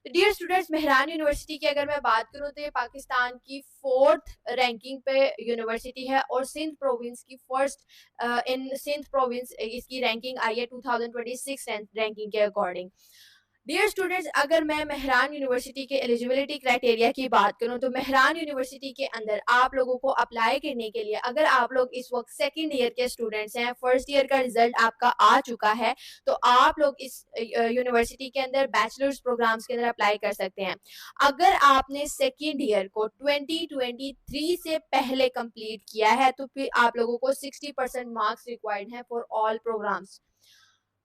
Dear students, Mehran university की अगर मैं बात करूँ तो ये पाकिस्तान की 4th रैंकिंग पे यूनिवर्सिटी है और सिंध प्रोविंस की फर्स्ट इन सिंध प्रोविंस इसकी रैंकिंग आई है 2026 रैंकिंग के अकॉर्डिंग। डियर स्टूडेंट्स, अगर मैं मेहरान यूनिवर्सिटी के एलिजिबिलिटी क्राइटेरिया की बात करूं तो मेहरान यूनिवर्सिटी के अंदर आप लोगों को अप्लाई करने के लिए, अगर आप लोग इस वक्त सेकेंड ईयर के स्टूडेंट्स हैं, फर्स्ट ईयर का रिजल्ट आपका आ चुका है, तो आप लोग इस यूनिवर्सिटी के अंदर बैचलर्स प्रोग्राम्स के अंदर अप्लाई कर सकते हैं। अगर आपने सेकेंड ईयर को 2023 से पहले कंप्लीट किया है तो फिर आप लोगों को 60% मार्क्स रिक्वायर्ड हैं फॉर ऑल प्रोग्राम्स।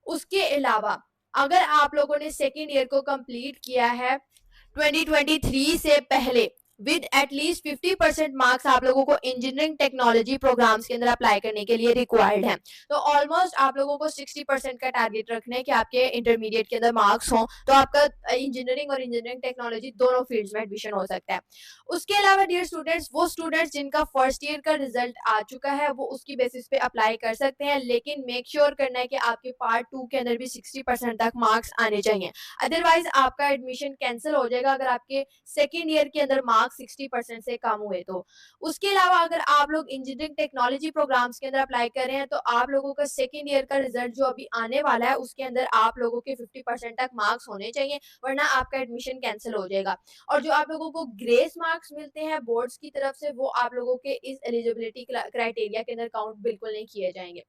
उसके अलावा अगर आप लोगों ने सेकेंड ईयर को कंप्लीट किया है 2023 से पहले विद एटलीस्ट 50% मार्क्स आप लोगों को इंजीनियरिंग टेक्नोलॉजी प्रोग्राम्स के अंदर अप्लाई करने के लिए रिक्वायर्ड है। तो ऑलमोस्ट आप लोगों को 60% का टारगेट रखना है कि आपके इंटरमीडिएट के अंदर मार्क्स हों, तो आपका इंजीनियरिंग और इंजीनियरिंग टेक्नोलॉजी दोनों फील्ड्स में एडमिशन हो सकता है। उसके अलावा डियर स्टूडेंट्स, वो स्टूडेंट्स जिनका फर्स्ट ईयर का रिजल्ट आ चुका है वो उसकी बेसिस पे अप्लाई कर सकते हैं, लेकिन मेक श्योर करना है कि आपके पार्ट 2 के अंदर भी 60% तक मार्क्स आने चाहिए, अदरवाइज आपका एडमिशन कैंसिल हो जाएगा अगर आपके सेकेंड ईयर के अंदर मार्क्स 60% से कम हुए तो। उसके अलावा अगर आप लोग इंजीनियरिंग टेक्नोलॉजी प्रोग्राम्स के अंदर अप्लाई कर रहे हैं तो आप लोगों का सेकेंड ईयर का रिजल्ट जो अभी आने वाला है उसके अंदर आप लोगों के 50% तक मार्क्स होने चाहिए, वरना आपका एडमिशन कैंसिल हो जाएगा। और जो आप लोगों को ग्रेस मार्क्स मिलते हैं बोर्ड्स की तरफ से वो आप लोगों के इस एलिजिबिलिटी क्राइटेरिया के अंदर काउंट बिल्कुल नहीं किए जाएंगे।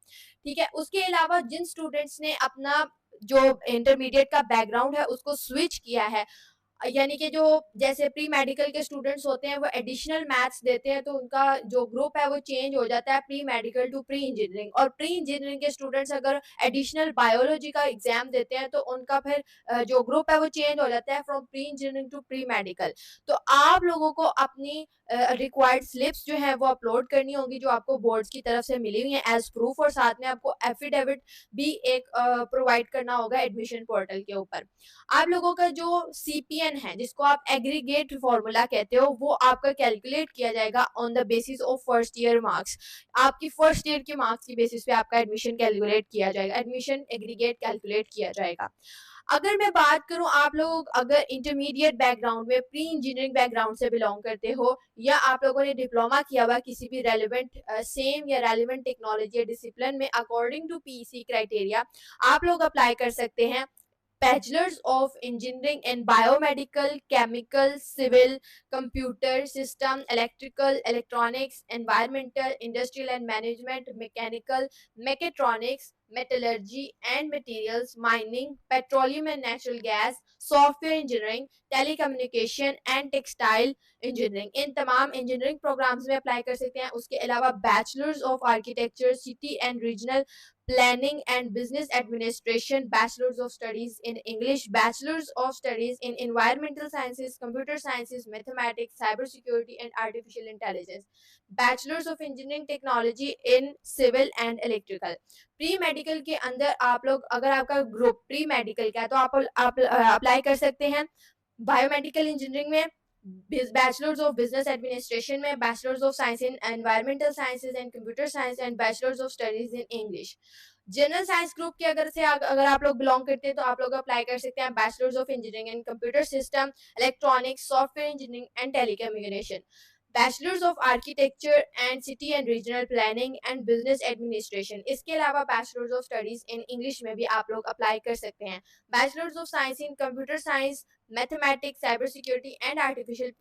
ठीक है। उसके अलावा जिन स्टूडेंट्स ने अपना जो इंटरमीडिएट का बैकग्राउंड है उसको स्विच किया है, यानी कि जो जैसे प्री मेडिकल के स्टूडेंट्स होते हैं वो एडिशनल मैथ्स देते हैं तो उनका जो ग्रुप है वो चेंज हो जाता है pre medical to pre engineering, और प्री इंजीनियरिंग के स्टूडेंट्स अगर एडिशनल बायोलॉजी का एग्जाम देते हैं तो उनका फिर जो ग्रुप है वो चेंज हो जाता है from pre engineering to pre medical. तो आप लोगों को अपनी रिक्वायर्ड स्लिप्स जो है वो अपलोड करनी होगी जो आपको बोर्ड्स की तरफ से मिली हुई है एज प्रूफ, और साथ में आपको एफिडेविट भी एक प्रोवाइड करना होगा एडमिशन पोर्टल के ऊपर। आप लोगों का जो सीपीएन है जिसको आप एग्रीगेट फॉर्मूला कहते हो वो आपका कैलकुलेट किया जाएगा on the basis of first year marks. आपकी फर्स्ट ईयर के मार्क्स की बेसिस पे आपका एडमिशन कैलकुलेट किया जाएगा, एडमिशन एग्रीगेट कैलकुलेट किया जाएगा। अगर मैं बात करूं, आप लोग अगर इंटरमीडिएट बैकग्राउंड में प्री इंजीनियरिंग बैकग्राउंड से बिलोंग करते हो या आप लोगों ने डिप्लोमा किया हुआ किसी भी रेलिवेंट सेम या रेलिवेंट टेक्नोलॉजी या डिसिप्लिन में अकॉर्डिंग टू पीईसी क्राइटेरिया, आप लोग अप्लाई कर सकते हैं Bachelors of Engineering in Biomedical, Chemical, Civil, Computer System, Electrical, Electronics, Environmental, Industrial and Management, Mechanical, Mechatronics, Metallurgy and Materials, Mining, Petroleum and Natural Gas, Software Engineering, Telecommunication and Textile Engineering, इन तमाम engineering programmes में apply कर सकते हैं। उसके अलावा bachelors of architecture, city and regional Planning and Business Administration, Bachelor's of Studies in English, Bachelor's of Studies in Environmental Sciences, Computer Sciences, Mathematics, Cybersecurity and Artificial Intelligence, Bachelor's of Engineering Technology in Civil and Electrical. Pre medical के अंदर आप लोग, अगर आपका group pre medical का है तो आप अप्लाई कर सकते हैं बायोमेडिकल इंजीनियरिंग में, बैचलर्स ऑफ बिजनेस एडमिनिस्ट्रेशन में, bachelors of science in environmental sciences and computer science and bachelors of studies in English. General science group के अगर आप लोग बिलोंग करते हैं तो आप लोग अप्लाई कर सकते हैं bachelors of engineering in computer system, electronics, software engineering and telecommunication, bachelors of architecture and city and regional planning and business administration. इसके अलावा bachelors of studies in English में भी आप लोग अप्लाई कर सकते हैं। Bachelors of science in computer science, mathematics, cyber security and artificial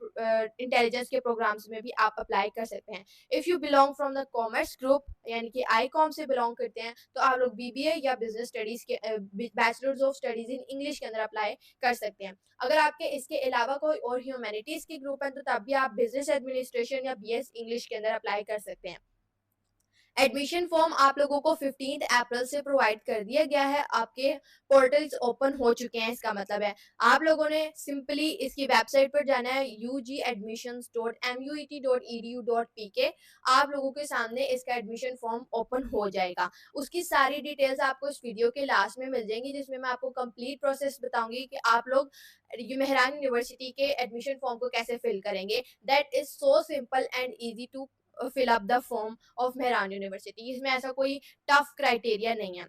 intelligence के प्रोग्राम्स में भी आप अप्लाई कर सकते हैं। If you belong from the commerce group यानी कि आई कॉम से बिलोंग करते हैं तो आप लोग बीबीए या बिजनेस स्टडीज के bachelors of studies in English के अंदर अप्लाई कर सकते हैं। अगर आपके इसके अलावा कोई और ह्यूमैनिटीज के ग्रुप है तो तब भी आप बिजनेस एडमिनिस्ट्रेशन या बीएस इंग्लिश के अंदर अप्लाई कर सकते हैं। एडमिशन फॉर्म आप लोगों को 15 अप्रैल से प्रोवाइड कर दिया गया है, आपके पोर्टल्स ओपन हो चुके हैं। इसका मतलब है आप लोगों ने सिंपली इसकी वेबसाइट पर जाना है ugadmissions.muet.edu.pk। आप लोगों के सामने इसका एडमिशन फॉर्म ओपन हो जाएगा। उसकी सारी डिटेल्स आपको इस वीडियो के लास्ट में मिल जाएंगी जिसमें मैं आपको कंप्लीट प्रोसेस बताऊंगी कि आप लोग मेहरान यूनिवर्सिटी के एडमिशन फॉर्म को कैसे फिल करेंगे। That is so simple and easy to fill up the form of Mehran university. इसमें ऐसा कोई टफ क्राइटेरिया नहीं है।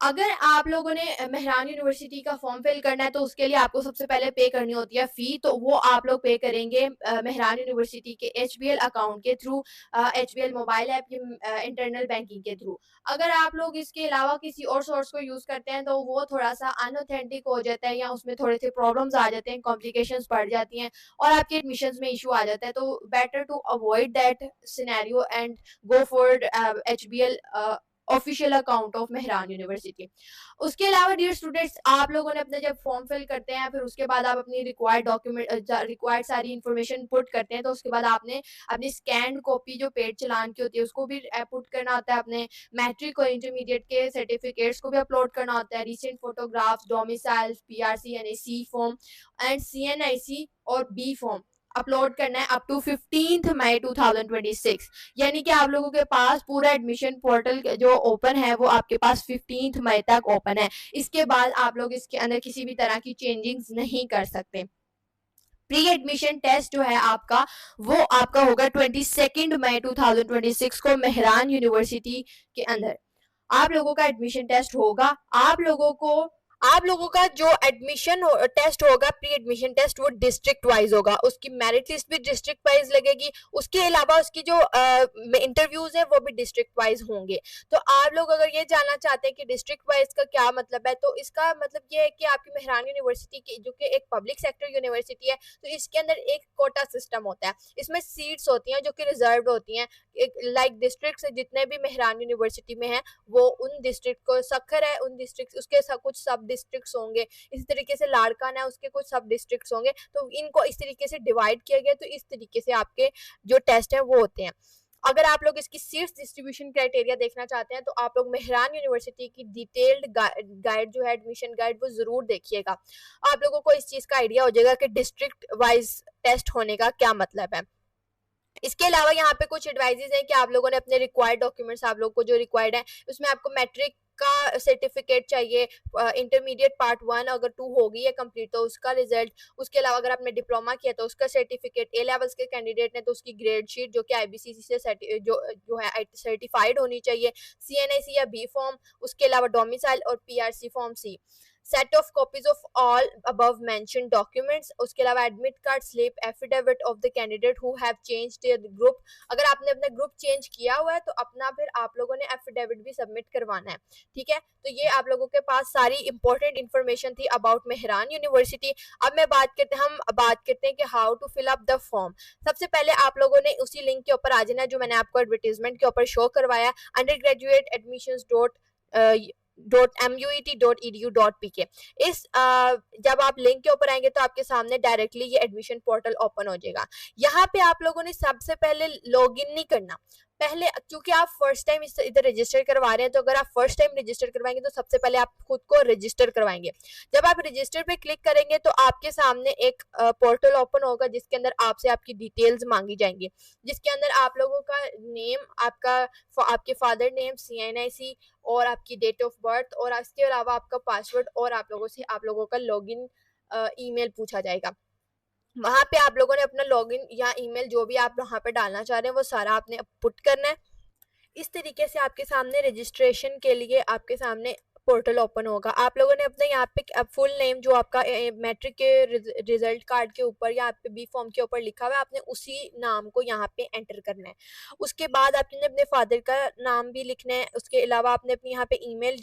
अगर आप लोगों ने मेहरान यूनिवर्सिटी का फॉर्म फिल करना है तो उसके लिए आपको सबसे पहले पे करनी होती है फ़ी, तो वो आप लोग पे करेंगे मेहरान यूनिवर्सिटी के एचबीएल अकाउंट के थ्रू, एचबीएल मोबाइल ऐप या इंटरनल बैंकिंग के थ्रू। अगर आप लोग इसके अलावा किसी और सोर्स को यूज़ करते हैं तो वो थोड़ा-सा अनऑथेंटिक हो जाता है या उसमें थोड़े से प्रॉब्लम्स आ जाते हैं, कॉम्प्लिकेशंस बढ़ जाती हैं और आपके एडमिशंस में इश्यू आ जाता है। तो better to avoid that scenario and go for HBL official account of Mehran university. उसके अलावा डियर स्टूडेंट्स, आप लोगों ने अपना जब फॉर्म फिल करते हैं फिर उसके बाद आप अपनी रिक्वायर्ड डॉक्यूमेंट रिक्वायर्ड सारी इन्फॉर्मेशन पुट करते हैं, तो उसके बाद आपने अपनी स्कैन कॉपी जो पेड चालान की होती है उसको भी पुट करना होता है, अपने मैट्रिक और इंटरमीडिएट के सर्टिफिकेट्स को भी अपलोड करना होता है, रिसेंट फोटोग्राफ्स, डोमिसाइल, पीआरसी यानी सी फॉर्म एंड सीएनआईसी और बी फॉर्म अपलोड करना है अप टू 15 मई 2026। यानी कि आप लोगों के पास पूरा एडमिशन पोर्टल जो ओपन है वो आपके पास 15 मई तक ओपन है। इसके बाद आप लोग इसके अंदर किसी भी तरह की चेंजिंग्स नहीं कर सकते। प्री एडमिशन टेस्ट जो है आपका वो आपका होगा 22 मई 2026 को मेहरान यूनिवर्सिटी के अंदर आप लोगों का एडमिशन टेस्ट होगा। आप लोगों का जो टेस्ट होगा, प्री एडमिशन टेस्ट, वो डिस्ट्रिक्ट वाइज होगा, उसकी मेरिट लिस्ट भी डिस्ट्रिक्ट वाइज लगेगी, उसके अलावा उसकी जो इंटरव्यूज है वो भी डिस्ट्रिक्ट वाइज होंगे। तो आप लोग अगर ये जानना चाहते हैं कि डिस्ट्रिक्ट वाइज का क्या मतलब है, तो इसका मतलब ये है कि आपकी मेहरान यूनिवर्सिटी की जो कि एक पब्लिक सेक्टर यूनिवर्सिटी है, तो इसके अंदर एक कोटा सिस्टम होता है, इसमें सीट्स होती हैं जो कि रिजर्व होती हैं, लाइक डिस्ट्रिक्ट से जितने भी मेहरान यूनिवर्सिटी में है वो उन डिस्ट्रिक्ट को, सखर है उन डिस्ट्रिक्ट, उसके कुछ सब डिस्ट्रिक्ट्स होंगे, इसी तरीके से लाड़कान है उसके कुछ सब डिस्ट्रिक्ट्स होंगे, तो इनको इस तरीके से डिवाइड किया गया, तो इस तरीके से आपके जो टेस्ट है वो होते हैं। अगर आप लोग इसकी सीट्स डिस्ट्रीब्यूशन क्राइटेरिया देखना चाहते हैं तो आप लोग मेहरान यूनिवर्सिटी की डिटेल्ड गाइड जो है, एडमिशन गाइड, वो जरूर देखिएगा। आप लोगों को इस चीज का आइडिया हो जाएगा कि डिस्ट्रिक्ट वाइज टेस्ट होने का क्या मतलब है। इसके अलावा यहाँ पे कुछ एडवाइजेज हैं कि आप लोगों ने अपने रिक्वायर्ड डॉक्यूमेंट्स, आप लोग को जो रिक्वायर्ड है उसमें आपको मैट्रिक का सर्टिफिकेट चाहिए, इंटरमीडिएट पार्ट 1 अगर 2 होगी है कंप्लीट तो उसका रिजल्ट, उसके अलावा अगर आपने डिप्लोमा किया तो उसका सर्टिफिकेट, ए लेवल्स के कैंडिडेट ने तो उसकी ग्रेड शीट जो कि आईबीसीसी से जो है सर्टिफाइड होनी चाहिए, सीएनआईसी या बी फॉर्म, उसके अलावा डोमिसाइल और PRC form C, set of copies of all above mention documents, उसके अलावा admit card slip, affidavit of the candidate who have changed their group, अगर आपने अपना ग्रुप चेंज किया हुआ है तो अपना फिर आप लोगों ने एफिडेविट भी सबमिट करवाना है, ठीक है। तो ये आप लोगों के पास सारी इंपॉर्टेंट इन्फॉर्मेशन थी अबाउट मेहरान यूनिवर्सिटी। अब हम बात करते हैं कि how to fill up the form. सबसे पहले आप लोगों ने उसी लिंक के ऊपर आ जाना जो मैंने आपको एडवर्टीजमेंट के ऊपर शो करवाया, undergraduateadmissions.muet.edu.pk। इस जब आप लिंक के ऊपर आएंगे तो आपके सामने डायरेक्टली ये एडमिशन पोर्टल ओपन हो जाएगा। यहाँ पे आप लोगों ने सबसे पहले लॉगिन नहीं करना, पहले क्योंकि आप फर्स्ट टाइम इधर रजिस्टर करवा रहे हैं, तो अगर आप फर्स्ट टाइम रजिस्टर करवाएंगे तो सबसे पहले आप खुद को रजिस्टर करवाएंगे। जब आप रजिस्टर पे क्लिक करेंगे तो आपके सामने एक पोर्टल ओपन होगा जिसके अंदर आपसे आपकी डिटेल्स मांगी जाएंगी, जिसके अंदर आप लोगों का नेम, आपके फादर नेम, सीएनआईसी और आपकी डेट ऑफ बर्थ, और इसके अलावा आपका पासवर्ड, और आप लोगों का लॉगिन ईमेल पूछा जाएगा। वहां पे आप लोगों ने अपना लॉगिन या ईमेल जो भी आप वहां पे डालना चाह रहे हैं वो सारा आपने पुट करना है। इस तरीके से आपके सामने रजिस्ट्रेशन के लिए आपके सामने पोर्टल ओपन होगा। आप लोगों ने अपने यहाँ पे फुल नेम जो आपका मैट्रिक के रिजल्ट कार्ड के ऊपर या आप पे बी फॉर्म के ऊपर लिखा हुआ है, आपने उसी नाम को यहाँ पे एंटर करना है। उसके बाद आपने अपने फादर का नाम भी लिखना है, उसके अलावा आपने अपनी यहाँ पे ईमेल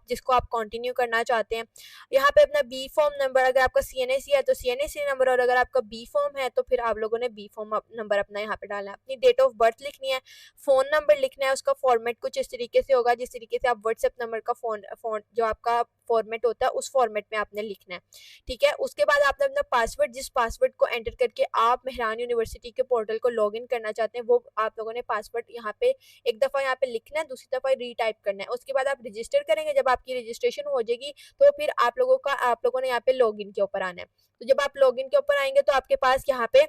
जिसको आप कंटिन्यू करना चाहते हैं, यहाँ पे अपना बी फॉर्म नंबर, अगर आपका सीएनएसी है तो सीएनएसी नंबर, और अगर आपका बी फॉर्म है तो फिर आप लोगों ने बी फॉर्म नंबर अपना यहाँ पे डालना है। अपनी डेट ऑफ बर्थ लिखनी है, फोन नंबर लिखना है, उसका फॉर्मेट कुछ इस तरीके से होगा जिस तरीके से आप व्हाट्सएप नंबर का फोन जो आपका फॉर्मेट होता है उस फॉर्मेट में आपने लिखना है, ठीक है। उसके बाद आपने अपना पासवर्ड, जिस पासवर्ड को एंटर करके आप मेहरान यूनिवर्सिटी के पोर्टल को लॉगिन करना चाहते हैं, वो आप लोगों ने पासवर्ड यहाँ पे एक दफ़ा यहाँ पे लिखना है, दूसरी दफ़ा रीटाइप करना है। उसके बाद आप रजिस्टर करेंगे, जब आपकी रजिस्ट्रेशन हो जाएगी तो फिर आप लोगों ने यहाँ पे लॉगिन के ऊपर आना है। तो जब आप लॉगिन के ऊपर आएंगे तो आपके पास यहाँ पे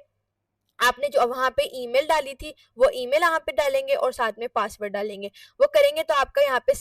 आपने जो वहाँ पे ईमेल डाली थी वो ईमेल यहाँ पे डालेंगे और साथ में पासवर्ड डालेंगे। वो करेंगे तो आपका यहाँ पे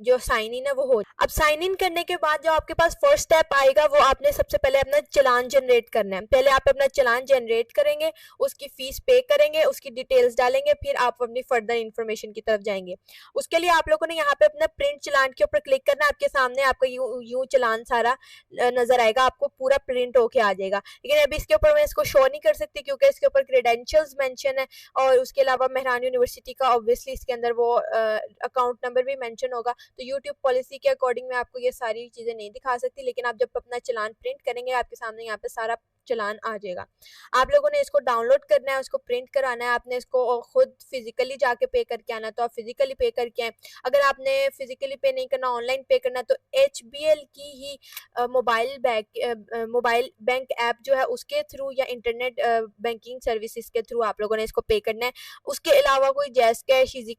जो साइन इन है वो हो। अब साइन इन करने के बाद जो आपके पास फर्स्ट स्टेप आएगा वो आपने सबसे पहले अपना चालान जनरेट करना है। पहले आप अपना चालान जनरेट करेंगे, उसकी फीस पे करेंगे, उसकी डिटेल्स डालेंगे, फिर आप अपनी फर्दर इन्फॉर्मेशन की तरफ जाएंगे। उसके लिए आप लोगों ने यहाँ पे अपना प्रिंट चालान के ऊपर क्लिक करना है। आपके सामने आपका यूं चालान सारा नजर आएगा, आपको पूरा प्रिंट होके आ जाएगा। लेकिन अभी इसके ऊपर मैं इसको शो नहीं कर सकती क्योंकि इसके ऊपर क्रेडेंशियल्स मेंशन है और उसके अलावा मेहरान यूनिवर्सिटी का ऑब्वियसली इसके अंदर वो अकाउंट नंबर भी मेंशन होगा। तो यूट्यूब पॉलिसी के अकॉर्डिंग मैं आपको ये सारी चीज़ें नहीं दिखा सकती, लेकिन आप जब अपना चालान प्रिंट करेंगे आपके सामने यहाँ पे सारा चालान आ जाएगा। आप लोगों ने इसको डाउनलोड करना है, उसको प्रिंट कराना है, आपने इसको खुद फिजिकली जाके पे करके आना है तो आप फिजिकली पे करके आए। अगर आपने फिजिकली पे नहीं करना, ऑनलाइन पे करना है तो HBL की ही मोबाइल बैंक ऐप जो है उसके थ्रू या इंटरनेट बैंकिंग सर्विसेज के थ्रू आप लोगों ने इसको पे करना है। उसके अलावा कोई जैस कैश, इजी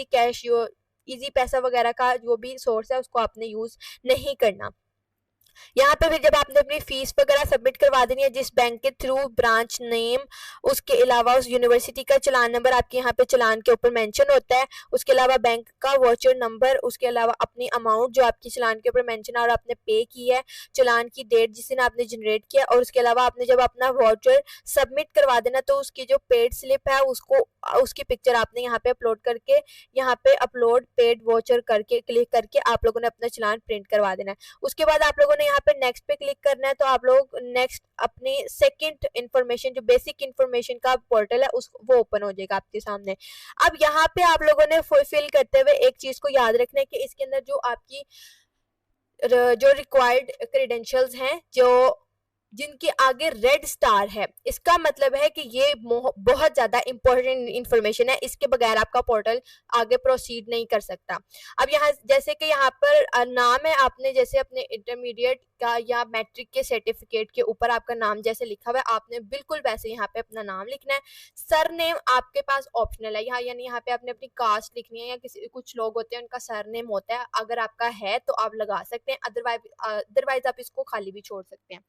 कैश, इजी पैसा वगैरह का जो भी सोर्स है उसको आपने यूज नहीं करना। यहाँ पे फिर जब आपने अपनी फीस वगैरह सबमिट करवा देनी है, जिस बैंक के थ्रू, ब्रांच नेम, उसके अलावा उस यूनिवर्सिटी का चालान नंबर आपके यहाँ पे चालान के ऊपर मेंशन होता है, उसके अलावा बैंक का वाउचर नंबर, उसके अलावा अपनी अमाउंट जो आपकी चालान के ऊपर मेंशन है और आपने पे की है, चालान की डेट जिस दिन आपने जनरेट किया, और उसके अलावा आपने जब अपना वाउचर सबमिट करवा देना तो उसकी जो पेड स्लिप है उसको उसकी पिक्चर आपने यहाँ पे अपलोड करके, यहाँ पे अपलोड पेड वाउचर करके क्लिक करके आप लोगों ने अपना चालान प्रिंट करवा देना है। उसके बाद आप लोगों ने यहाँ पे नेक्स्ट पे क्लिक करना है तो आप लोग नेक्स्ट अपनी सेकंड इंफॉर्मेशन, जो बेसिक इंफॉर्मेशन का पोर्टल है उस वो ओपन हो जाएगा आपके सामने। अब यहाँ पे आप लोगों ने फुलफिल करते हुए एक चीज को याद रखना है कि इसके अंदर जो आपकी जो रिक्वायर्ड क्रेडेंशियल्स हैं, जो जिनके आगे रेड स्टार है, इसका मतलब है कि ये बहुत ज्यादा इंपॉर्टेंट इंफॉर्मेशन है, इसके बगैर आपका पोर्टल आगे प्रोसीड नहीं कर सकता। अब यहाँ जैसे कि यहाँ पर नाम है, आपने जैसे अपने इंटरमीडिएट का या मैट्रिक के सर्टिफिकेट के ऊपर आपका नाम जैसे लिखा हुआ है आपने बिल्कुल वैसे यहाँ पे अपना नाम लिखना है। सरनेम आपके पास ऑप्शनल है यहाँ, यानी यहाँ पे आपने अपनी कास्ट लिखनी है या किसी कुछ लोग होते हैं उनका सरनेम होता है, अगर आपका है तो आप लगा सकते हैं, अदरवाइज आप इसको खाली भी छोड़ सकते हैं।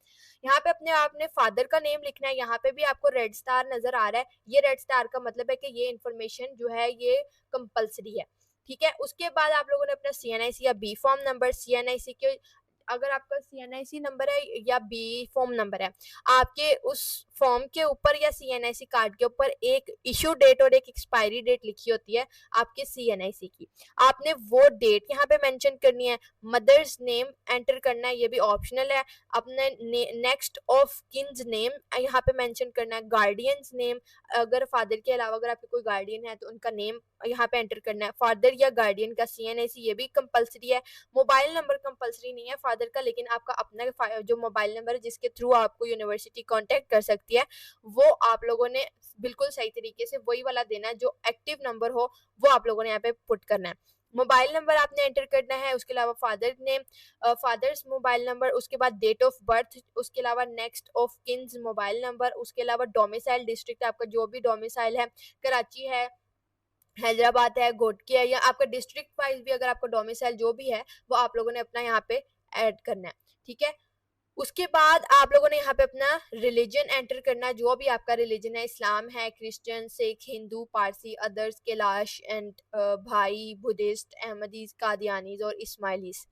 यहाँ पे अपने आपने फादर का नेम लिखना है, यहाँ पे भी आपको रेड स्टार नजर आ रहा है, ये रेड स्टार का मतलब है कि ये इन्फॉर्मेशन जो है ये कंपलसरी है। ठीक है, उसके बाद आप लोगों ने अपना CNIC या बी फॉर्म नंबर, CNIC के अगर आपका CNIC नंबर है या बी फॉर्म नंबर है, आपके उस फॉर्म के ऊपर या CNIC कार्ड के ऊपर एक इशू डेट और एक एक्सपायरी डेट लिखी होती है आपके CNIC की, आपने वो डेट यहाँ पे मेंशन करनी है। मदर्स नेम एंटर करना है, ये भी ऑप्शनल है। अपने नेक्स्ट ऑफ किन्स नेम यहाँ पे मेंशन करना है। गार्डियंस नेम, अगर फादर के अलावा अगर आपके कोई गार्डियन है तो उनका नेम यहाँ पे एंटर करना है। फादर या गार्डियन का CNIC ये भी कंपलसरी है। मोबाइल नंबर कंपलसरी नहीं है फादर का, लेकिन आपका अपना जो मोबाइल नंबर है जिसके थ्रू आपको यूनिवर्सिटी कांटेक्ट कर सकती है वो आप लोगों ने बिल्कुल सही तरीके से वही वाला देना है, जो एक्टिव नंबर हो वो आप लोगों ने यहाँ पे पुट करना है। मोबाइल नंबर आपने एंटर करना है, उसके अलावा father name, father's mobile number, उसके बाद डेट ऑफ बर्थ, उसके अलावा next of kins mobile number, उसके अलावा डोमिसाइल डिस्ट्रिक्ट, आपका जो भी डोमिसाइल है, कराची है, हैदराबाद है, घोटकी है, या आपका डिस्ट्रिक्ट वाइज भी अगर आपका डोमिसाइल जो भी है वो आप लोगों ने अपना यहाँ पे ऐड करना है। ठीक है, उसके बाद आप लोगों ने यहाँ पे अपना रिलीजन एंटर करना है, जो भी आपका रिलीजन है, इस्लाम है, Christian, Sikh, Hindu, Parsi, others, Kailash and भाई, बुद्धिस्ट, अहमदीज, कादियानीज और इस्माइलीज।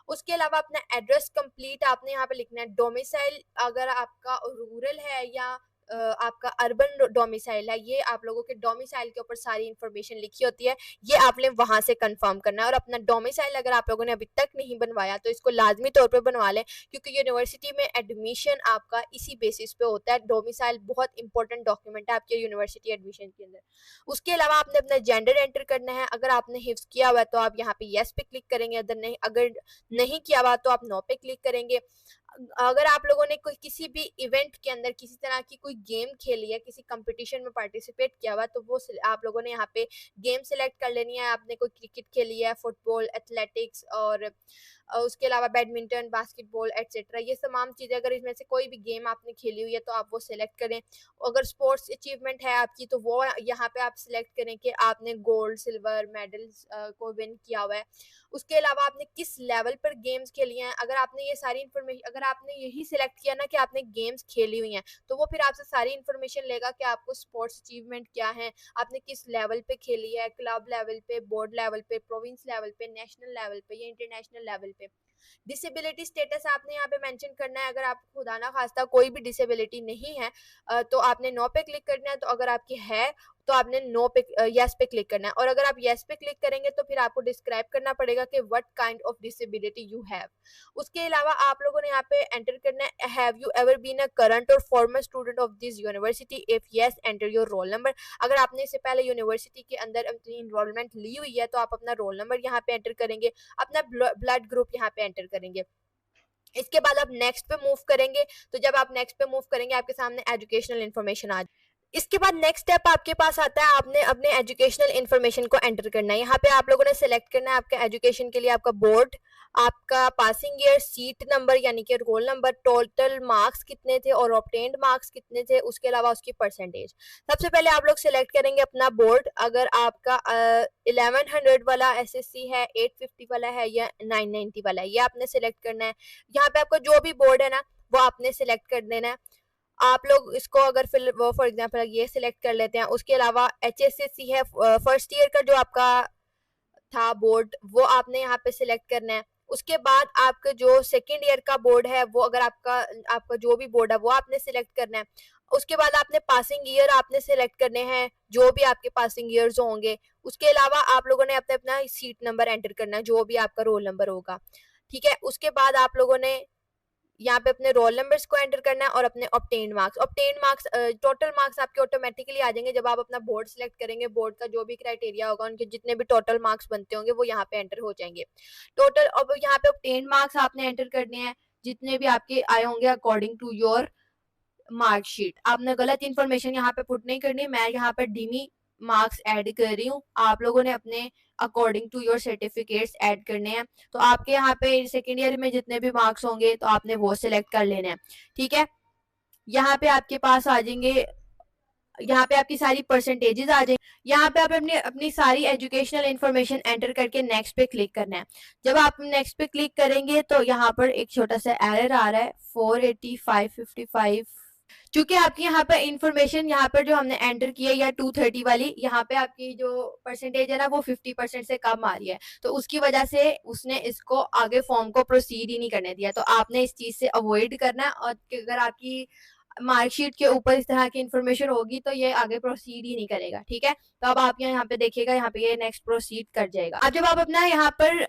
उसके अलावा अपना एड्रेस कंप्लीट आपने यहाँ पे लिखना है। डोमिसाइल अगर आपका रूरल है या आपका अर्बन डोमिसाइल है, ये आप लोगों के डोमिसाइल के ऊपर सारी इंफॉर्मेशन लिखी होती है, ये आपने वहां से कंफर्म करना है। और अपना डोमिसाइल अगर आप लोगों ने अभी तक नहीं बनवाया तो इसको लाजमी तौर पे बनवा लें, क्योंकि यूनिवर्सिटी में एडमिशन आपका इसी बेसिस पे होता है। डोमिसाइल बहुत इंपॉर्टेंट डॉक्यूमेंट है आपके यूनिवर्सिटी एडमिशन के अंदर। उसके अलावा आपने अपना जेंडर एंटर करना है, अगर आपने हिफ्ज किया हुआ है तो आप यहाँ पे येस पे क्लिक करेंगे, अगर नहीं किया हुआ तो आप नो पे क्लिक करेंगे। अगर आप लोगों ने कोई किसी भी इवेंट के अंदर किसी तरह की कोई गेम खेली है, किसी कंपटीशन में पार्टिसिपेट किया हुआ, तो वो आप लोगों ने यहाँ पे गेम सिलेक्ट कर लेनी है। आपने कोई क्रिकेट खेली है, फुटबॉल, एथलेटिक्स और उसके अलावा बैडमिंटन, बास्केटबॉल एटसेट्रा, ये तमाम चीज़ें अगर इसमें से कोई भी गेम आपने खेली हुई है तो आप वो सिलेक्ट करें। अगर स्पोर्ट्स अचीवमेंट है आपकी तो वो यहाँ पे आप सिलेक्ट करें कि आपने गोल्ड, सिल्वर मेडल्स को विन किया हुआ है। उसके अलावा आपने किस लेवल पर गेम्स खेली हैं, अगर आपने ये सारी इन्फॉर्मेशन, अगर आपने यही सिलेक्ट किया ना कि आपने गेम्स खेली हुई हैं, तो वो फिर आपसे सारी इन्फॉर्मेशन लेगा कि आपको स्पोर्ट्स अचीवमेंट क्या है, आपने किस लेवल पे खेली है, क्लब लेवल पे, बोर्ड लेवल पे, प्रोविंस लेवल पे, नेशनल लेवल पे या इंटरनेशनल लेवल पे। डिसेबिलिटी स्टेटस आपने यहाँ पे मेंशन करना है। अगर आपको खुदा ना खास्ता कोई भी डिसेबिलिटी नहीं है तो आपने नो पे क्लिक करना है, तो अगर आपकी है तो आपने नो पे यस पे क्लिक करना है। और अगर आप यस पे क्लिक करेंगे तो फिर आपको डिस्क्राइब करना पड़ेगा कि what kind of disability you have. उसके अलावा आप लोगों ने यहाँ पे एंटर करना है, have you ever been a current और former student of this university, if yes enter your roll number. अगर आपने इससे पहले यूनिवर्सिटी के अंदर अपनी इनरोलमेंट ली हुई है तो आप अपना रोल नंबर यहाँ पे एंटर करेंगे, अपना ब्लड ग्रुप यहाँ पे एंटर करेंगे। इसके बाद आप नेक्स्ट पे मूव करेंगे, तो जब आप नेक्स्ट पे मूव करेंगे आपके सामने एजुकेशनल इन्फॉर्मेशन आ। इसके बाद नेक्स्ट स्टेप आपके पास आता है, आपने अपने एजुकेशनल इन्फॉर्मेशन को एंटर करना है। यहाँ पे आप लोगों ने सेलेक्ट करना है आपके एजुकेशन के लिए आपका बोर्ड, आपका पासिंग ईयर, सीट नंबर यानी कि रोल नंबर, टोटल मार्क्स कितने थे और ऑब्टेन्ड मार्क्स कितने थे, उसके अलावा उसकी परसेंटेज। सबसे पहले आप लोग सेलेक्ट करेंगे अपना बोर्ड। अगर आपका 1100 वाला एसएससी है, 850 वाला है या 990 वाला है, ये आपने सेलेक्ट करना है। यहाँ पे आपका जो भी बोर्ड है ना वो आपने सिलेक्ट कर देना है। आप लोग इसको अगर फिर वो फॉर एग्जांपल ये सिलेक्ट कर लेते हैं। उसके अलावा एचएससी है, फर्स्ट ईयर का जो आपका था बोर्ड, वो आपने यहाँ पे सिलेक्ट करना है। उसके बाद आपका जो सेकेंड ईयर का बोर्ड है वो अगर आपका जो भी बोर्ड है वो आपने सिलेक्ट करना है। उसके बाद आपने पासिंग ईयर आपने सिलेक्ट करने हैं, जो भी आपके पासिंग ईयर्स होंगे। उसके अलावा आप लोगों ने अपना सीट नंबर एंटर करना है, जो भी आपका रोल नंबर होगा। ठीक है, उसके बाद आप लोगों ने यहाँ पे अपने रोल नंबर्स को एंटर करना है और अपने ऑब्टेन्ड मार्क्स टोटल मार्क्स आपके ऑटोमेटिकली आ जाएंगे जब आप अपना बोर्ड सिलेक्ट करेंगे। बोर्ड का जो भी क्राइटेरिया होगा, उनके जितने भी टोटल मार्क्स बनते होंगे वो यहाँ पे एंटर हो जाएंगे टोटल। अब यहाँ पे ऑब्टेन्ड मार्क्स आपने एंटर करने हैं जितने भी आपके आए होंगे अकॉर्डिंग टू योर मार्कशीट। आपने गलत इन्फॉर्मेशन यहाँ पे पुट नहीं करनी, मैं यहाँ पे डिमी मार्क्स ऐड कर रही हूँ, आप लोगों ने अपने according to your certificates add करने हैं। तो आपके यहाँ पे सेकेंड ईयर में जितने भी मार्क्स होंगे तो आपने वो सिलेक्ट कर लेने हैं। ठीक है, यहाँ पे आपके पास आ जाएंगे, यहाँ पे आपकी सारी परसेंटेजेस आ जाएंगी। यहाँ पे आप अपनी सारी एजुकेशनल इन्फॉर्मेशन एंटर करके नेक्स्ट पे क्लिक करना है। जब आप नेक्स्ट पे क्लिक करेंगे तो यहाँ पर एक छोटा सा एरर आ रहा है 480 555। चूंकि आपकी यहाँ पर इंफॉर्मेशन यहाँ पर जो हमने एंटर की है या 230 वाली, यहाँ पे आपकी जो परसेंटेज है ना वो 50% से कम आ रही है, तो उसकी वजह से उसने इसको आगे फॉर्म को प्रोसीड ही नहीं करने दिया। तो आपने इस चीज से अवॉइड करना है, और अगर आपकी मार्कशीट के ऊपर इस तरह की इन्फॉर्मेशन होगी तो ये आगे प्रोसीड ही नहीं करेगा। ठीक है, तो अब आप यहाँ पे देखिएगा, यहाँ पे ये नेक्स्ट प्रोसीड कर जाएगा। अब जब आप अपना यहाँ पर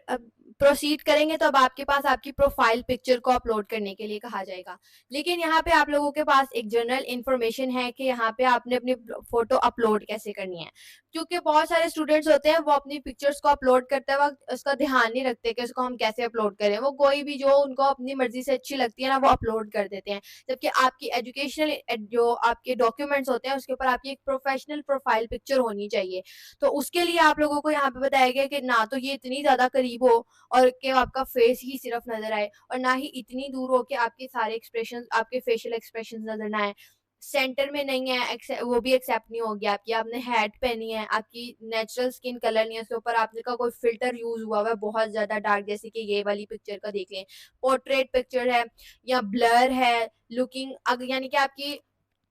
प्रोसीड करेंगे तो अब आपके पास आपकी प्रोफाइल पिक्चर को अपलोड करने के लिए कहा जाएगा। लेकिन यहाँ पे आप लोगों के पास एक जनरल इन्फॉर्मेशन है कि यहाँ पे आपने अपनी फोटो अपलोड कैसे करनी है, क्योंकि बहुत सारे स्टूडेंट्स होते हैं वो अपनी पिक्चर्स को अपलोड करते वक्त उसका ध्यान नहीं रखते कि उसको हम कैसे अपलोड करें। वो कोई भी जो उनको अपनी मर्जी से अच्छी लगती है ना वो अपलोड कर देते हैं, जबकि आपकी एजुकेशनल जो आपके डॉक्यूमेंट्स होते हैं उसके ऊपर आपकी एक प्रोफेशनल प्रोफाइल पिक्चर होनी चाहिए। तो उसके लिए आप लोगों को यहाँ पे बताया गया कि ना तो ये इतनी ज्यादा करीब हो और कि आपका फेस ही सिर्फ नजर आए, और ना ही इतनी दूर हो कि आपके सारे एक्सप्रेशन, आपके फेशियल एक्सप्रेशन नजर ना आए। सेंटर में नहीं है, वो भी एक्सेप्ट नहीं होगी आपकी। आपने हैट पहनी है, आपकी नेचुरल स्किन कलर नहीं है, उसके ऊपर आपने का कोई फिल्टर यूज हुआ है बहुत ज्यादा डार्क, जैसे कि ये वाली पिक्चर का देख लें, पोर्ट्रेट पिक्चर है या ब्लर है लुकिंग, यानी कि आपकी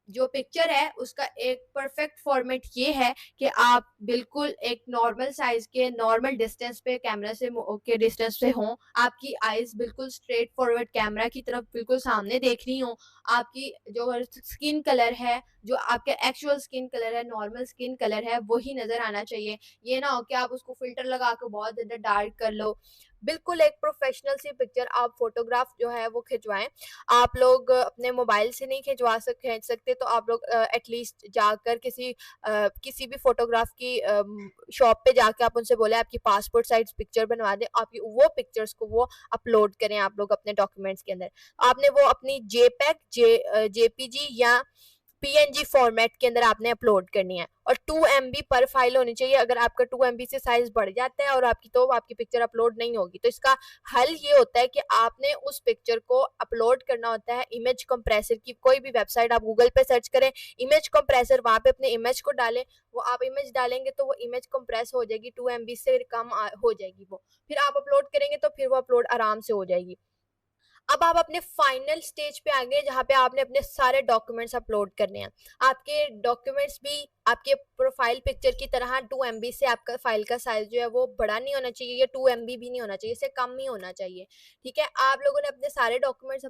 जो पिक्चर है उसका एक परफेक्ट फॉर्मेट ये है कि आप बिल्कुल एक नॉर्मल साइज के नॉर्मल डिस्टेंस पे कैमरा से के डिस्टेंस पे हों, आपकी आईज बिल्कुल स्ट्रेट फॉरवर्ड कैमरा की तरफ बिल्कुल सामने देख रही हो, आपकी जो स्किन कलर है, जो आपका एक्चुअल स्किन कलर है, नॉर्मल स्किन कलर है, वही नजर आना चाहिए। ये ना हो कि आप उसको फिल्टर लगा के बहुत ज्यादा डार्क कर लो। बिल्कुल एक प्रोफेशनल सी पिक्चर आप फोटोग्राफ जो है वो खिंचवाएं। आप लोग अपने मोबाइल से नहीं खींच सकते तो आप लोग एटलीस्ट जाकर किसी भी फोटोग्राफ की शॉप पे जाके आप उनसे बोले आपकी पासपोर्ट साइज पिक्चर बनवा दें, आप वो पिक्चर्स को वो अपलोड करें आप लोग अपने डॉक्यूमेंट्स के अंदर। आपने वो अपनी जेपीजी या PNG फॉर्मेट के अंदर आपने अपलोड करनी है और 2 MB पर फाइल होनी चाहिए। अगर आपका 2 MB से साइज बढ़ जाता है और आपकी पिक्चर अपलोड नहीं होगी, तो इसका हल ये होता है कि आपने उस पिक्चर को अपलोड करना होता है इमेज कंप्रेसर की। कोई भी वेबसाइट आप गूगल पे सर्च करें इमेज कंप्रेसर, वहां पे अपने इमेज को डालें, वो आप इमेज डालेंगे तो वो इमेज कंप्रेस हो जाएगी, 2 MB से कम हो जाएगी वो, फिर आप अपलोड करेंगे तो फिर वो अपलोड आराम से हो जाएगी। अब आप अपने फाइनल स्टेज पे आ गए जहाँ पे आपने अपने सारे डॉक्यूमेंट्स अपलोड करने हैं। आपके डॉक्यूमेंट्स भी आपके प्रोफाइल पिक्चर की तरह 2 MB से आपका फाइल का साइज जो है वो बड़ा नहीं होना चाहिए, या 2 MB भी नहीं होना चाहिए, इससे कम ही होना चाहिए। ठीक है, आप लोगों ने अपने सारे डॉक्यूमेंट्स,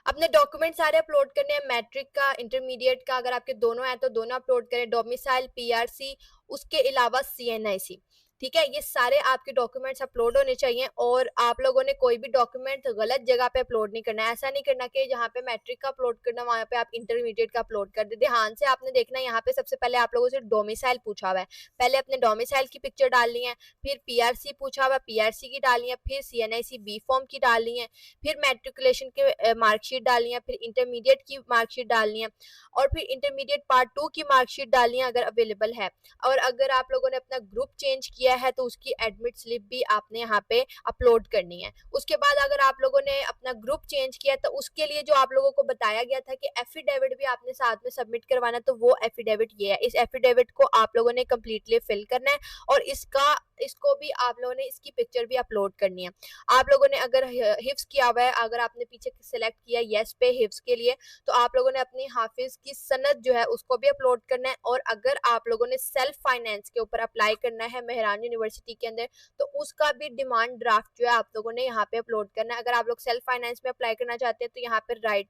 अपने डॉक्यूमेंट सारे अपलोड करने हैं, मैट्रिक का, इंटरमीडिएट का, अगर आपके दोनों हैं तो दोनों अपलोड करें, डोमिसाइल, PRC, उसके अलावा CNIC। ठीक है, ये सारे आपके डॉक्यूमेंट्स अपलोड होने चाहिए और आप लोगों ने कोई भी डॉक्यूमेंट गलत जगह पे अपलोड नहीं करना है। ऐसा नहीं करना कि जहाँ पे मैट्रिक का अपलोड करना वहाँ पे आप इंटरमीडिएट का अपलोड कर दे। ध्यान से आपने देखना है, यहाँ पे सबसे पहले आप लोगों से डोमिसाइल पूछा हुआ है, पहले अपने डोमिसाइल की पिक्चर डालनी है, फिर PRC पूछा हुआ है, PRC की डालनी है, फिर CNIC B फॉर्म की डालनी है, फिर मैट्रिकुलेशन के मार्कशीट डालनी है, फिर इंटरमीडिएट की मार्कशीट डालनी है और फिर इंटरमीडिएट पार्ट 2 की मार्कशीट डालनी है अगर अवेलेबल है। और अगर आप लोगों ने अपना ग्रुप चेंज किया है तो उसकी एडमिट स्लिप भी आपने यहाँ पे अपलोड करनी है। उसके बाद अगर आप लोगों ने अपना ग्रुप चेंज किया तो उसके लिए जो आप लोगों को बताया गया था कि एफिडेविट भी आपने साथ में सबमिट करवाना, तो वो एफिडेविट ये है। इस एफिडेविट को आप लोगों ने कम्प्लीटली फिल करना है और इसको भी आप लोगों ने इसकी पिक्चर भी अपलोड करनी है। आप लोगों ने अगर हिफ्स किया हुआ है, अगर आपने पीछे सिलेक्ट किया यस पे हिफ्स के लिए, तो आप लोगों ने अपनी हाफिज की सनद जो है उसको भी अपलोड करना है। और अगर आप लोगों ने सेल्फ फाइनेंस के ऊपर अप्लाई करना है मेहरान यूनिवर्सिटी के अंदर, तो उसका भी डिमांड ड्राफ्ट जो है आप लोगों ने यहाँ पे अपलोड करना है। अगर आप लोग सेल्फ फाइनेंस में अप्लाई करना चाहते हैं तो यहाँ पर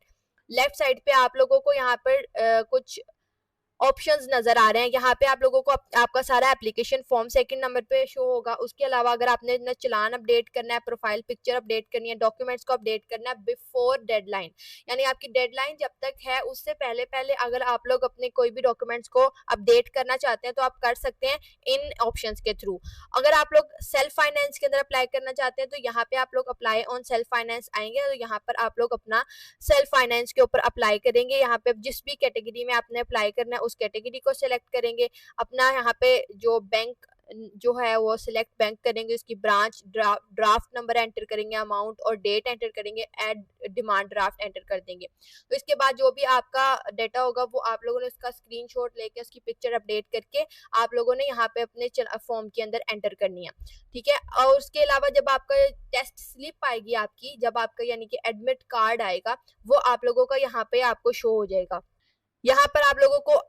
लेफ्ट साइड पे आप लोगों को यहाँ पर कुछ ऑप्शंस नजर आ रहे हैं। यहाँ पे आप लोगों को आपका सारा एप्लीकेशन फॉर्म सेकंड नंबर पे शो होगा। उसके अलावा अगर आपने न चलान अपडेट करना है, प्रोफाइल पिक्चर अपडेट करनी है, डॉक्यूमेंट्स को अपडेट करना है बिफोर डेडलाइन, यानी आपकी डेडलाइन जब तक है उससे पहले पहले अगर आप लोग अपने कोई भी डॉक्यूमेंट्स को अपडेट करना चाहते हैं तो आप कर सकते हैं इन ऑप्शंस के थ्रू। अगर आप लोग सेल्फ फाइनेंस के अंदर अप्लाई करना चाहते हैं तो यहाँ पे आप लोग अप्लाई ऑन सेल्फ फाइनेंस आएंगे, तो यहाँ पर आप लोग अपना सेल्फ फाइनेंस के ऊपर अप्लाई करेंगे। यहाँ पे जिस भी कैटेगरी में आपने अप्लाई करना है उस कैटेगरी को सिलेक्ट करेंगे, अपना यहाँ पे जो बैंक जो है वो सिलेक्ट बैंक करेंगे, उसकी ब्रांच, ड्राफ्ट नंबर एंटर करेंगे, अमाउंट और डेट एंटर करेंगे, ऐड डिमांड ड्राफ्ट एंटर कर देंगे। तो इसके बाद जो भी आपका डाटा होगा वो आप लोगों ने उसका स्क्रीनशॉट लेके उसकी पिक्चर अपडेट करके आप लोगों ने यहाँ पे अपने फॉर्म के अंदर एंटर करनी है। ठीक है, और उसके अलावा जब आपका टेस्ट स्लिप आएगी आपकी, जब आपका यानी कि एडमिट कार्ड आएगा, वो आप लोगों का यहाँ पे आपको शो हो जाएगा। यहाँ पर आप लोगों को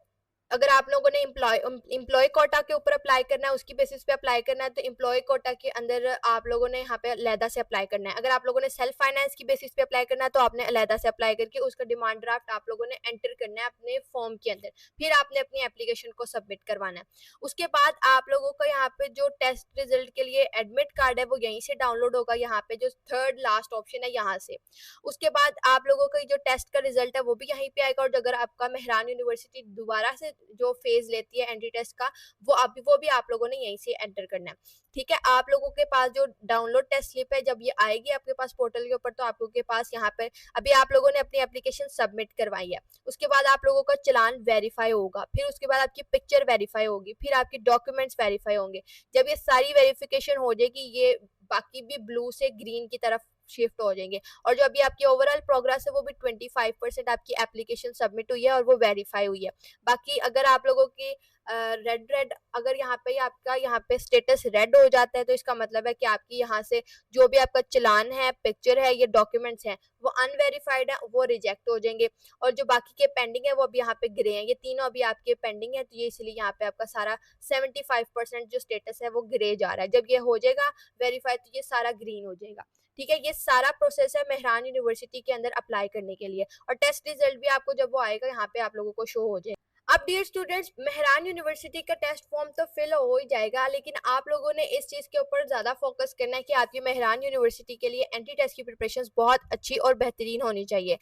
अगर आप लोगों ने एम्प्लॉय कोटा के ऊपर अप्लाई करना है, उसकी बेसिस पे अप्लाई करना है, तो एम्प्लॉय कोटा के अंदर आप लोगों ने यहाँ पे अलहदा से अप्लाई करना है। अगर आप लोगों ने सेल्फ फाइनेंस की बेसिस पे अप्लाई करना है तो आपने अलहदा से अप्लाई करके उसका डिमांड ड्राफ्ट आप लोगों ने एंटर करना है अपने फॉर्म के अंदर, फिर आपने अपनी एप्लीकेशन को सबमिट करवाना है। उसके बाद आप लोगों का यहाँ पे जो टेस्ट रिजल्ट के लिए एडमिट कार्ड है वो यहीं से डाउनलोड होगा, यहाँ पे जो थर्ड लास्ट ऑप्शन है यहाँ से। उसके बाद आप लोगों का जो टेस्ट का रिजल्ट है वो भी यहीं पे आएगा। और अगर आपका मेहरान यूनिवर्सिटी दोबारा से जो फेज लेती है एंट्री टेस्ट का, वो भी आप लोगों ने यहीं से एंटर करना है। ठीक है, आप लोगों के पास जो डाउनलोड टेस्ट स्लिप है जब ये आएगी आपके पास पोर्टल के ऊपर, तो आप लोगों के पास यहाँ पर अभी आप लोगों ने अपनी एप्लीकेशन सबमिट करवाई है, उसके बाद आप लोगों का चलान वेरीफाई होगा, फिर उसके बाद आपकी पिक्चर वेरीफाई होगी, फिर आपकी डॉक्यूमेंट्स वेरीफाई होंगे। जब ये सारी वेरिफिकेशन हो जाएगी, ये बाकी भी ब्लू से ग्रीन की तरफ शिफ्ट हो जाएंगे और जो अभी आपकी ओवरऑल प्रोग्रेस है वो भी 25% आपकी एप्लीकेशन सबमिट हुई है और वो वेरीफाई हुई है। बाकी अगर आप लोगों की रेड अगर यहाँ पे आपका यहाँ पे स्टेटस रेड हो जाता है तो इसका मतलब है कि आपकी यहाँ से जो भी आपका चलान है, पिक्चर है, ये डॉक्यूमेंट्स हैं वो अनवेरीफाइड है, वो रिजेक्ट हो जाएंगे। और जो बाकी के पेंडिंग है वो अभी यहाँ पे ग्रे हैं, ये तीनों अभी आपके पेंडिंग है, तो ये इसलिए यहाँ पे आपका सारा 75% जो स्टेटस है वो ग्रे जा रहा है। जब ये हो जाएगा वेरीफाई तो ये सारा ग्रीन हो जाएगा। ठीक है, ये सारा प्रोसेस है मेहरान यूनिवर्सिटी के अंदर अप्लाई करने के लिए और टेस्ट रिजल्ट भी आपको जब वो आएगा यहाँ पे आप लोगों को शो हो जाएगा। अब डियर स्टूडेंट्स, मेहरान यूनिवर्सिटी का टेस्ट फॉर्म तो फिल हो ही जाएगा, लेकिन आप लोगों ने इस चीज के ऊपर ज्यादा फोकस करना है कि आपकी मेहरान यूनिवर्सिटी के लिए एंट्री टेस्ट की प्रिपरेशंस बहुत अच्छी और बेहतरीन होनी चाहिए।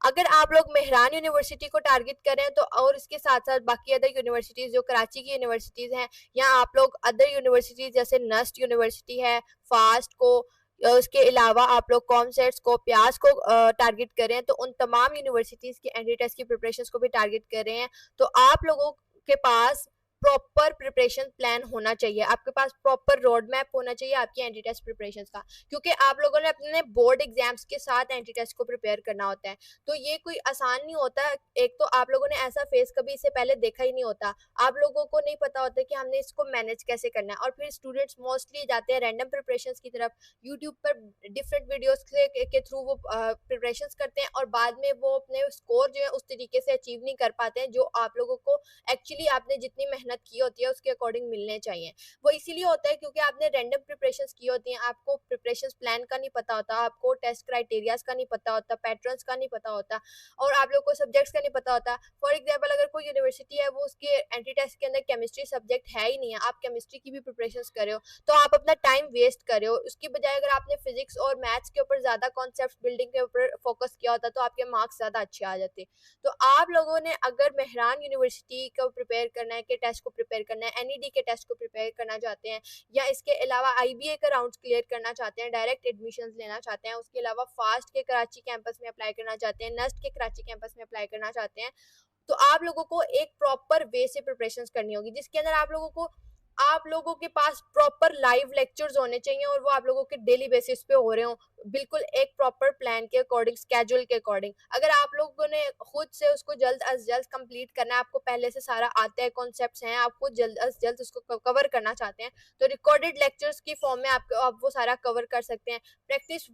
अगर आप लोग मेहरान यूनिवर्सिटी को टारगेट करें तो और इसके साथ साथ बाकी अदर यूनिवर्सिटीज जो कराची की यूनिवर्सिटीज हैं, या आप लोग अदर यूनिवर्सिटीज जैसे नस्ट यूनिवर्सिटी है, फास्ट को उसके अलावा आप लोग कॉमसेट्स को, प्यास को टारगेट कर रहे हैं, तो उन तमाम यूनिवर्सिटीज़ के एंट्री टेस्ट की प्रिपरेशंस को भी टारगेट कर रहे हैं। तो आप लोगों के पास प्रॉपर प्रिपरेशन प्लान होना चाहिए, आपके पास प्रॉपर रोड मैप होना चाहिए आपकी एंट्री टेस्ट प्रिपरेशंस का, क्योंकि आप लोगों ने अपने बोर्ड एग्जाम्स के साथ एंट्री टेस्ट को प्रिपेयर करना होता है। तो ये कोई आसान नहीं होता। एक तो आप लोगों ने ऐसा फेस कभी इससे पहले देखा ही नहीं होता, आप लोगों को नहीं पता होता कि हमने इसको मैनेज कैसे करना है। और फिर स्टूडेंट्स मोस्टली जाते हैं रैंडम प्रिपरेशंस की तरफ, यूट्यूब पर डिफरेंट वीडियोस के थ्रू वो प्रिपरेशंस करते हैं, और बाद में वो अपने स्कोर जो है उस तरीके से अचीव नहीं कर पाते हैं जो आप लोगों को एक्चुअली आपने जितनी मेहनत की होती है उसके अकॉर्डिंग मिलने चाहिए। वो इसीलिए होता है क्योंकि आपने रैंडम प्रिपरेशंस की होती हैं, आपको प्रिपरेशंस प्लान का नहीं पता होता, आपको टेस्ट क्राइटेरियाज का नहीं पता होता, पैटर्न्स का नहीं पता होता, और आप लोग को सब्जेक्ट्स का नहीं पता होता। फॉर एग्जाम्पल अगर कोई यूनिवर्सिटी है वो उसके एंट्री टेस्ट के अंदर केमिस्ट्री सब्जेक्ट है ही नहीं है, आप केमिस्ट्री की भी प्रिपरेशंस कर रहे हो, तो आप अपना टाइम वेस्ट कर रहे हो। उसकी बजाय अगर आपने फिजिक्स और मैथ्स के ऊपर ज्यादा कॉन्सेप्ट बिल्डिंग के ऊपर फोकस किया होता तो आपके मार्क्स ज्यादा अच्छे आ जाते। तो आप लोगों ने अगर मेहरान यूनिवर्सिटी को प्रिपेयर करना है, के टेस्ट को प्रिपेयर करना है, एनईडी के टेस्ट को प्रिपेयर करना चाहते हैं, या इसके अलावा आईबीए का राउंड क्लियर करना चाहते हैं, डायरेक्ट एडमिशन लेना चाहते हैं, उसके अलावा फास्ट के कराची कैंपस में अप्लाई करना चाहते हैं, नस्ट के कराची कैंपस में अप्लाई करना चाहते हैं, तो आप लोगों को एक प्रॉपर वे से प्रिपरेशंस करनी होगी, जिसके अंदर आप लोगों के पास प्रॉपर लाइव लेक्चर्स होने चाहिए, और वो आप लोगों के डेली बेसिस पे हो रहे हो, बिल्कुल एक प्रॉपर प्लान के अकॉर्डिंग, स्केड्यूल के अकॉर्डिंग। अगर आप लोगों ने खुद से उसको जल्द अज जल्द कंप्लीट करना है, आपको पहले से सारा आता है, कॉन्सेप्ट्स हैं, आप खुद जल्द अज जल्द उसको कवर करना चाहते हैं, तो रिकॉर्डेड लेक्चर्स की फॉर्म में आप वो सारा कवर कर सकते हैं। प्रैक्टिस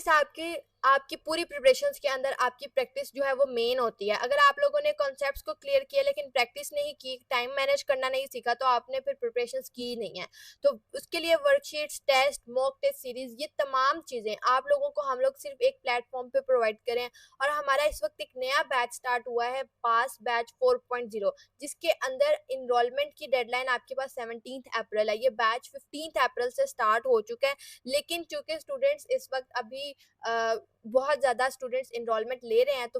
आपकी आपकी पूरी प्रिपरेशंस के अंदर आपकी प्रैक्टिस जो है वो मेन होती है। अगर आप लोगों ने कॉन्सेप्ट्स को क्लियर किया लेकिन प्रैक्टिस नहीं की, टाइम मैनेज करना नहीं सीखा, तो आपने फिर प्रिपरेशंस की नहीं है। तो उसके लिए worksheets, test, mock test series, ये तमाम चीज़ें आप लोगों को हम लोग सिर्फ एक प्लेटफॉर्म पे प्रोवाइड करें। और हमारा इस वक्त एक नया बैच स्टार्ट हुआ है, पास बैच 4.0, जिसके अंदर इनरोलमेंट की डेडलाइन आपके पास 17 अप्रैल है। ये बैच 15 अप्रैल से स्टार्ट हो चुका है, लेकिन चूंकि स्टूडेंट्स इस वक्त अभी बहुत ज़्यादा स्टूडेंट्स इनरोलमेंट ले रहे हैं, तो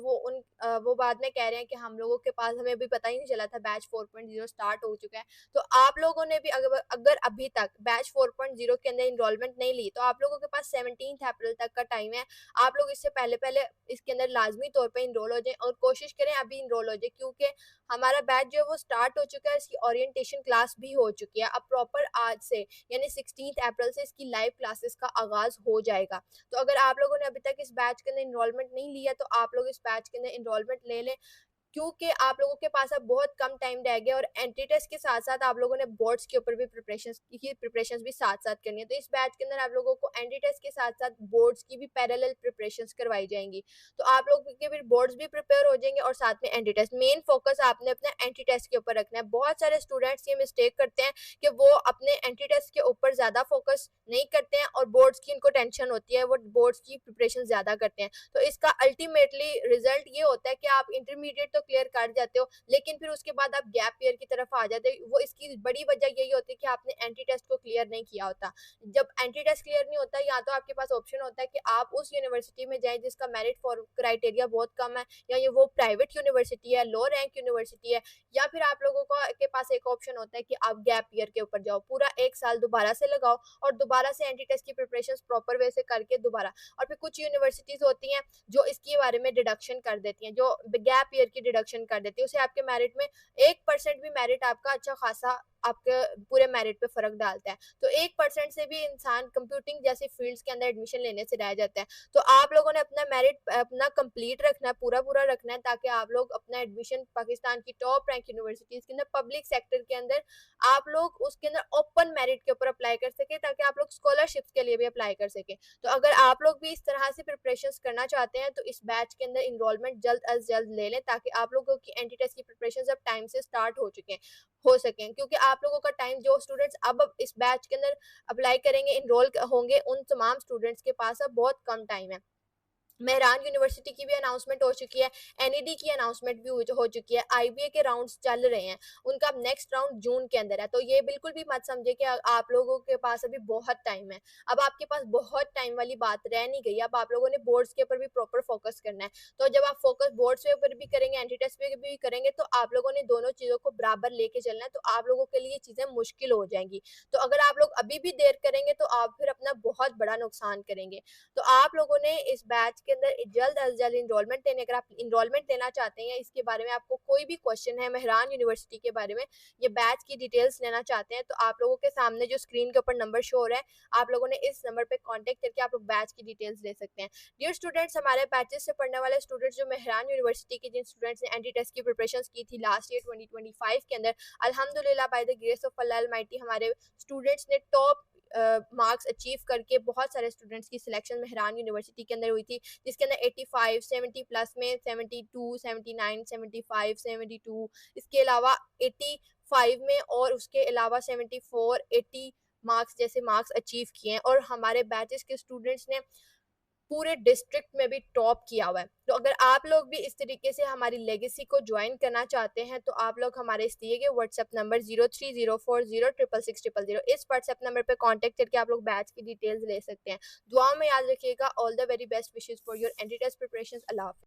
वो बाद में कह रहे हैं कि हम लोगों के पास, हमें अभी पता ही नहीं चला था बैच 4.0 स्टार्ट हो चुका है। तो आप लोगों ने भी अगर अभी तक बैच 4.0 के अंदर इनरोलमेंट नहीं ली, तो आप लोगों के पास 17 अप्रैल तक का टाइम है। आप लोग इससे पहले पहले इसके अंदर लाजमी तौर पर इनरोल हो जाए, और कोशिश करें अभी इनरोल हो जाए, क्योंकि हमारा बैच जो है वो स्टार्ट हो चुका है, इसकी ओरिएंटेशन क्लास भी हो चुकी है। अब प्रॉपर आज से यानी 16 अप्रैल से इसकी लाइव क्लासेस का आगाज हो जाएगा। तो अगर आप लोगों ने अभी तक इस बैच के अंदर इनरोलमेंट नहीं लिया, तो आप लोग इस बैच के अंदर इनरोलमेंट ले लें, क्योंकि आप लोगों के पास अब बहुत कम टाइम रह गया, और एंट्री टेस्ट के साथ साथ आप लोगों ने बोर्ड्स के ऊपर भी प्रिपरेशंस भी साथ साथ करनी है। तो इस बैच के अंदर आप लोगों को एंट्री टेस्ट के साथ साथ बोर्ड्स की भी पैरेलल प्रिपरेशंस करवाई जाएंगी। तो आप लोग के फिर बोर्ड्स भी प्रिपेयर हो जाएंगे, और साथ में एंट्री टेस्ट, मेन फोकस आपने अपना एंट्री टेस्ट के ऊपर रखना है। बहुत सारे स्टूडेंट्स ये मिस्टेक करते हैं कि वो अपने एंट्री टेस्ट के ऊपर ज्यादा फोकस नहीं करते हैं, और बोर्ड्स की उनको टेंशन होती है, वो बोर्ड्स की प्रिपरेशन ज्यादा करते हैं। तो इसका अल्टीमेटली रिजल्ट ये होता है कि आप इंटरमीडिएट तो क्लियर कर जाते हो, लेकिन फिर उसके बाद आप गैप ईयर की तरफ आ जाते हो। वो इसकी बड़ी वजह यही होती है कि आपने एंट्री टेस्ट को क्लियर नहीं किया होता। जब एंट्री टेस्ट क्लियर नहीं होता, या तो आपके पास ऑप्शन होता है कि आप उस यूनिवर्सिटी में जाएं जिसका मेरिट फॉर क्राइटेरिया बहुत कम है, या ये वो प्राइवेट यूनिवर्सिटी है, लो रैंक यूनिवर्सिटी है, या फिर आप लोगों को के पास एक ऑप्शन होता है कि आप गैप ईयर के ऊपर जाओ, पूरा 1 साल दोबारा से लगाओ, और दोबारा से एंट्री टेस्ट की प्रिपरेशन प्रॉपर वे से करके दोबारा। और फिर कुछ यूनिवर्सिटीज होती हैं जो इसके बारे में डिडक्शन कर देती हैं, जो गैप ईयर की डिडक्शन कर देती है, उसे आपके मेरिट में 1% भी मेरिट आपका अच्छा खासा आपके पूरे मेरिट पे फर्क डालता है। तो 1% से भी इंसान कंप्यूटिंग जैसी फील्ड्स के अंदर एडमिशन लेने से रह जाता है। तो आप लोगों ने अपना मेरिट अपना कंप्लीट रखना है, पूरा पूरा रखना है, ताकि आप लोग अपना एडमिशन पाकिस्तान की टॉप रैंक यूनिवर्सिटीज के अंदर, पब्लिक सेक्टर के अंदर, आप लोग उसके अंदर ओपन मेरिट के ऊपर अप्लाई कर सके, ताकि आप लोग स्कॉलरशिप्स के लिए भी अप्लाई कर सके। तो अगर आप लोग भी इस तरह से प्रिपरेशन करना चाहते हैं, तो इस बैच के अंदर इनरोलमेंट जल्द अज जल्द ले लें, ताकि आप लोगों की एंट्री टेस्ट की प्रिपरेशन अब टाइम से स्टार्ट हो सकें। क्योंकि आप लोगों का टाइम, जो स्टूडेंट्स अब इस बैच के अंदर अप्लाई करेंगे, इनरोल होंगे, उन तमाम स्टूडेंट्स के पास अब बहुत कम टाइम है। मेहरान यूनिवर्सिटी की भी अनाउंसमेंट हो चुकी है, एनईडी की अनाउंसमेंट भी हो चुकी है, आईबीए के राउंड्स चल रहे हैं, उनका अब नेक्स्ट राउंड जून के अंदर है। तो ये बिल्कुल भी मत समझिए कि आप लोगों के पास अभी बहुत टाइम है। अब आपके पास बहुत टाइम वाली बात रह नहीं गई, अब आप लोगों ने बोर्ड्स के ऊपर भी प्रॉपर फोकस करना है। तो जब आप फोकस बोर्ड्स के ऊपर भी करेंगे, एंटी टेस्ट पे भी करेंगे, तो आप लोगों ने दोनों चीज़ों को बराबर लेके चलना है, तो आप लोगों के लिए ये चीज़ें मुश्किल हो जाएँगी। तो अगर आप लोग अभी भी देर करेंगे, तो आप फिर अपना बहुत बड़ा नुकसान करेंगे। तो आप लोगों ने इस बैच के अंदर जल्द अज जल्द एनरोलमेंट लेने, अगर आप एनरोलमेंट लेना चाहते हैं या इसके बारे में आपको कोई भी क्वेश्चन है मेहरान यूनिवर्सिटी के बारे में, ये बैच की डिटेल्स लेना चाहते हैं, तो आप लोगों के सामने जो स्क्रीन के ऊपर नंबर शो हो रहा है, आप लोगों ने इस नंबर पे कांटेक्ट करके आप लोग बैच की डिटेल्स ले सकते हैं। डियर स्टूडेंट्स, हमारे बैचेस से पढ़ने वाले स्टूडेंट्स जो मेहरान यूनिवर्सिटी के जिन स्टूडेंट्स ने एंटी टेस्ट की प्रिपरेशन की थी लास्ट ईयर 2025 के अंदर, अल्हम्दुलिल्लाह by the grace of Allah Almighty हमारे स्टूडेंट्स ने टॉप मार्क्स अचीव करके बहुत सारे स्टूडेंट्स की सिलेक्शन मेहरान यूनिवर्सिटी के अंदर हुई थी, जिसके अंदर 85 70 प्लस में 72 79 75 72, इसके अलावा 85 में और उसके अलावा 74 80 मार्क्स जैसे मार्क्स अचीव किए हैं। और हमारे बैचेस के स्टूडेंट्स ने पूरे डिस्ट्रिक्ट में भी टॉप किया हुआ है। तो अगर आप लोग भी इस तरीके से हमारी लेगेसी को ज्वाइन करना चाहते हैं, तो आप लोग हमारे इस दिए गए व्हाट्सएप नंबर 0304066600 इस व्हाट्सएप नंबर पे कांटेक्ट करके आप लोग बैच की डिटेल्स ले सकते हैं। दुआ में याद रखिएगा। All the very best wishes for your entry test preparations. अल्लाह हाफ़िज़।